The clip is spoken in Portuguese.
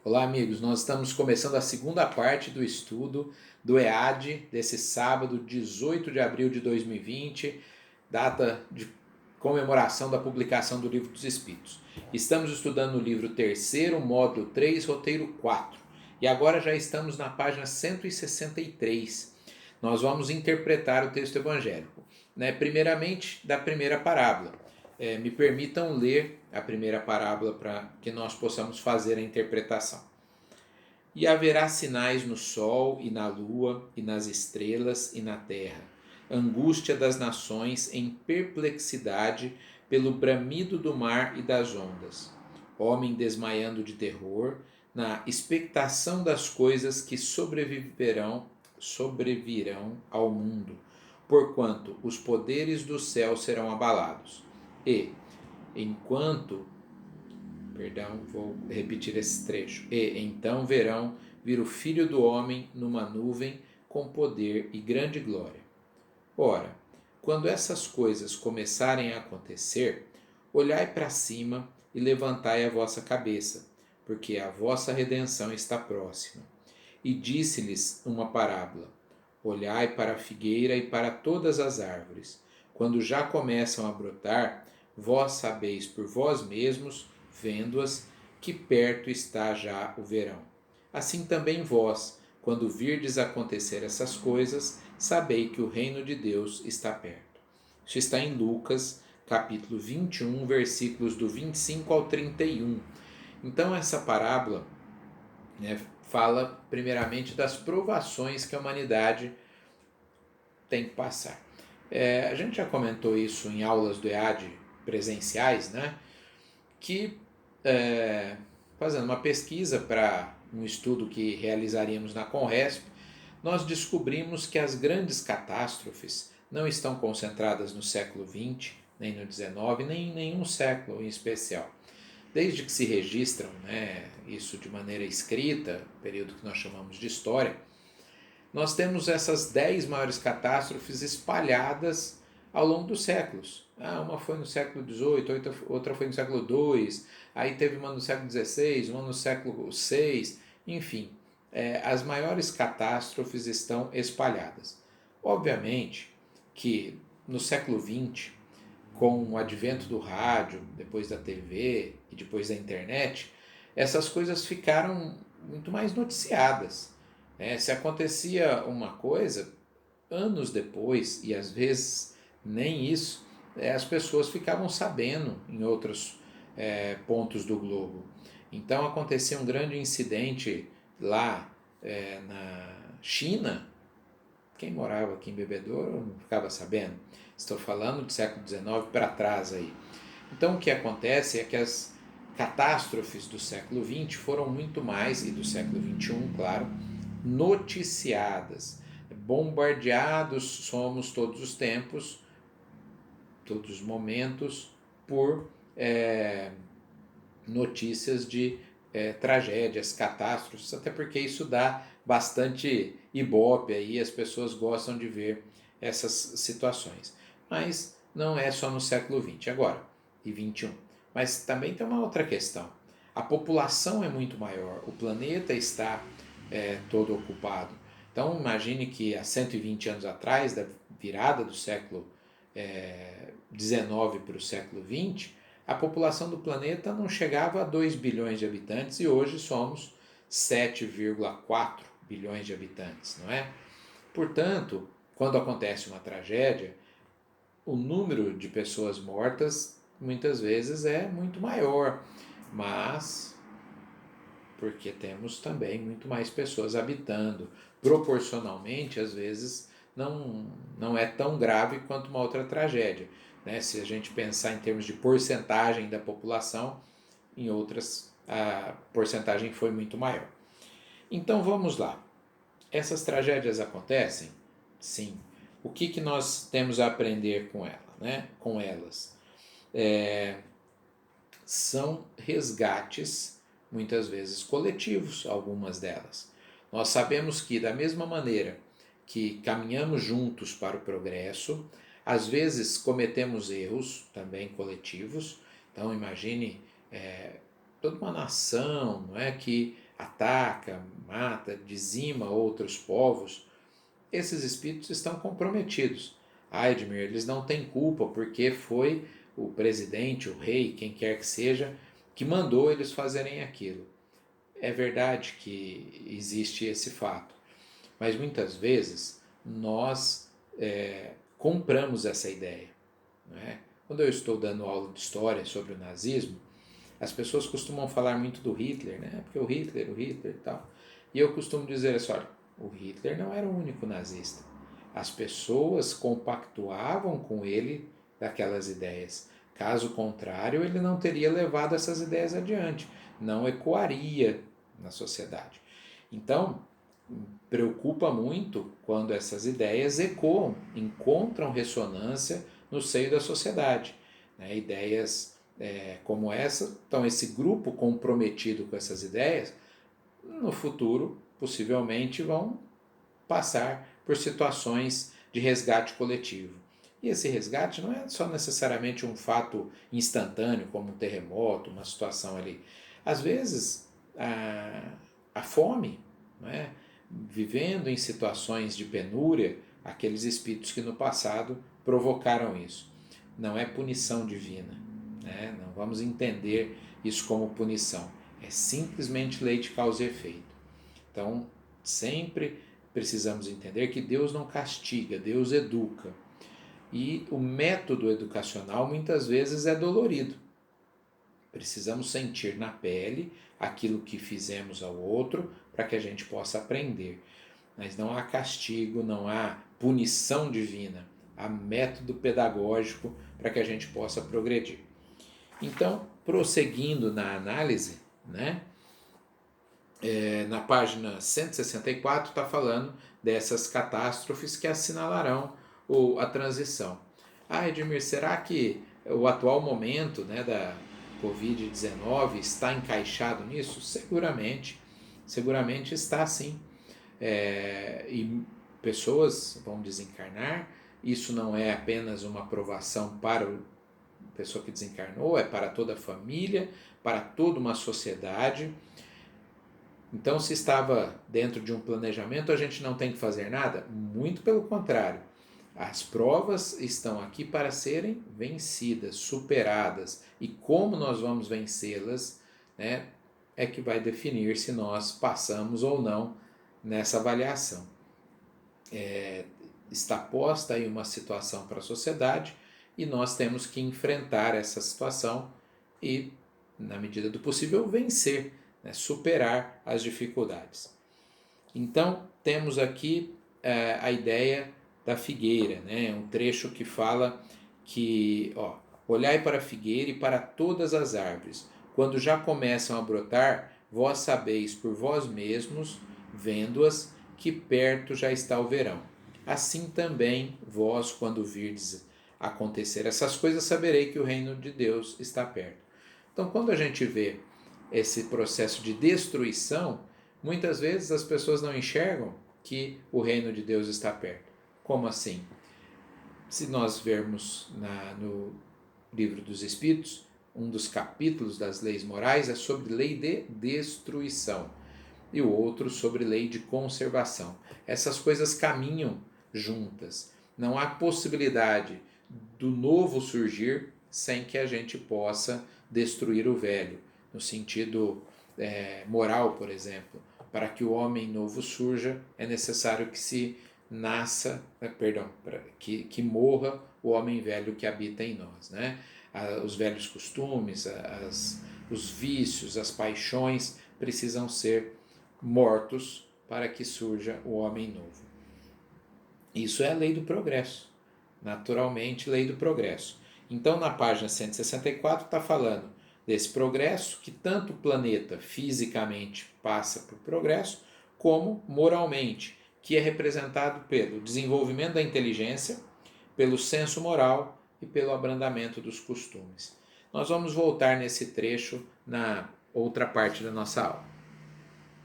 Olá, amigos. Nós estamos começando a segunda parte do estudo do EAD desse sábado, 18 de abril de 2020, data de comemoração da publicação do Livro dos Espíritos. Estamos estudando o livro terceiro, módulo 3, roteiro 4. E agora já estamos na página 163. Nós vamos interpretar o texto evangélico. Primeiramente, da primeira parábola. Me permitam ler a primeira parábola para que nós possamos fazer a interpretação. E haverá sinais no sol e na lua e nas estrelas e na terra, angústia das nações em perplexidade pelo bramido do mar e das ondas, homem desmaiando de terror na expectação das coisas que sobrevirão ao mundo, porquanto os poderes do céu serão abalados. Vou repetir esse trecho. E então verão vir o Filho do Homem numa nuvem com poder e grande glória. Ora, quando essas coisas começarem a acontecer, olhai para cima e levantai a vossa cabeça, porque a vossa redenção está próxima. E disse-lhes uma parábola: olhai para a figueira e para todas as árvores. Quando já começam a brotar, vós sabeis por vós mesmos, vendo-as, que perto está já o verão. Assim também vós, quando virdes acontecer essas coisas, sabei que o reino de Deus está perto. Isso está em Lucas, capítulo 21, versículos do 25 ao 31. Então essa parábola fala primeiramente das provações que a humanidade tem que passar. A gente já comentou isso em aulas do EAD presenciais, que fazendo uma pesquisa para um estudo que realizaríamos na Conresp, nós descobrimos que as grandes catástrofes não estão concentradas no século XX, nem no XIX, nem em nenhum século em especial. Desde que se registram isso de maneira escrita, período que nós chamamos de história, nós temos essas 10 maiores catástrofes espalhadas ao longo dos séculos. Uma foi no século XVIII, outra foi no século II, aí teve uma no século XVI, uma no século VI, enfim, as maiores catástrofes estão espalhadas. Obviamente que no século XX, com o advento do rádio, depois da TV e depois da internet, essas coisas ficaram muito mais noticiadas. Se acontecia uma coisa, anos depois, e às vezes nem isso, as pessoas ficavam sabendo em outros pontos do globo. Então acontecia um grande incidente lá na China. Quem morava aqui em Bebedouro não ficava sabendo. Estou falando do século XIX para trás aí. Então o que acontece é que as catástrofes do século XX foram muito mais, e do século XXI, claro, noticiadas. Bombardeados somos todos os tempos, todos os momentos, por notícias de tragédias, catástrofes, até porque isso dá bastante ibope aí, as pessoas gostam de ver essas situações. Mas não é só no século XX agora, e XXI. Mas também tem uma outra questão. A população é muito maior, o planeta está todo ocupado. Então imagine que há 120 anos atrás, da virada do século XIX para o século XX, a população do planeta não chegava a 2 bilhões de habitantes e hoje somos 7,4 bilhões de habitantes, não é? Portanto, quando acontece uma tragédia, o número de pessoas mortas muitas vezes é muito maior, mas porque temos também muito mais pessoas habitando. Proporcionalmente, às vezes, não é tão grave quanto uma outra tragédia. Se a gente pensar em termos de porcentagem da população, em outras a porcentagem foi muito maior. Então vamos lá. Essas tragédias acontecem? Sim. O que nós temos a aprender com elas? São resgates, muitas vezes coletivos, algumas delas. Nós sabemos que, da mesma maneira que caminhamos juntos para o progresso, às vezes cometemos erros também coletivos. Então imagine toda uma nação, não é, que ataca, mata, dizima outros povos, esses espíritos estão comprometidos. Edmir, eles não têm culpa porque foi o presidente, o rei, quem quer que seja, que mandou eles fazerem aquilo. É verdade que existe esse fato, mas muitas vezes nós compramos essa ideia. Não é? Quando eu estou dando aula de história sobre o nazismo, as pessoas costumam falar muito do Hitler, né? Porque o Hitler e tal. E eu costumo dizer assim, olha, o Hitler não era o único nazista. As pessoas compactuavam com ele daquelas ideias. Caso contrário, ele não teria levado essas ideias adiante, não ecoaria na sociedade. Então, preocupa muito quando essas ideias ecoam, encontram ressonância no seio da sociedade. Né? Ideias como essa, então esse grupo comprometido com essas ideias, no futuro, possivelmente vão passar por situações de resgate coletivo. E esse resgate não é só necessariamente um fato instantâneo, como um terremoto, uma situação ali. Às vezes, a fome, não é? Vivendo em situações de penúria, aqueles espíritos que no passado provocaram isso. Não é punição divina, né? Não vamos entender isso como punição. É simplesmente lei de causa e efeito. Então, sempre precisamos entender que Deus não castiga, Deus educa. E o método educacional muitas vezes é dolorido. Precisamos sentir na pele aquilo que fizemos ao outro para que a gente possa aprender. Mas não há castigo, não há punição divina. Há método pedagógico para que a gente possa progredir. Então, prosseguindo na análise, né? Na página 164 está falando dessas catástrofes que assinalarão a transição. Edmir, será que o atual momento, né, da Covid-19 está encaixado nisso? Seguramente está sim. E pessoas vão desencarnar, isso não é apenas uma aprovação para a pessoa que desencarnou, é para toda a família, para toda uma sociedade. Então, se estava dentro de um planejamento, a gente não tem que fazer nada? Muito pelo contrário. As provas estão aqui para serem vencidas, superadas. E como nós vamos vencê-las, né, é que vai definir se nós passamos ou não nessa avaliação. Está posta aí uma situação para a sociedade e nós temos que enfrentar essa situação e, na medida do possível, vencer, né, superar as dificuldades. Então, temos aqui a ideia da figueira, né, um trecho que fala que, olhai para a figueira e para todas as árvores, quando já começam a brotar, vós sabeis por vós mesmos, vendo-as, que perto já está o verão. Assim também vós, quando virdes acontecer essas coisas, saberei que o reino de Deus está perto. Então, quando a gente vê esse processo de destruição, muitas vezes as pessoas não enxergam que o reino de Deus está perto. Como assim? Se nós vermos no Livro dos Espíritos, um dos capítulos das leis morais é sobre lei de destruição e o outro sobre lei de conservação. Essas coisas caminham juntas. Não há possibilidade do novo surgir sem que a gente possa destruir o velho, no sentido moral, por exemplo. Para que o homem novo surja, é necessário que se nasça, que morra o homem velho que habita em nós, né? Os velhos costumes, os vícios, as paixões precisam ser mortos para que surja o homem novo. Isso é a lei do progresso, naturalmente lei do progresso. Então, na página 164 está falando desse progresso que tanto o planeta fisicamente passa por progresso, como moralmente, que é representado pelo desenvolvimento da inteligência, pelo senso moral e pelo abrandamento dos costumes. Nós vamos voltar nesse trecho na outra parte da nossa aula.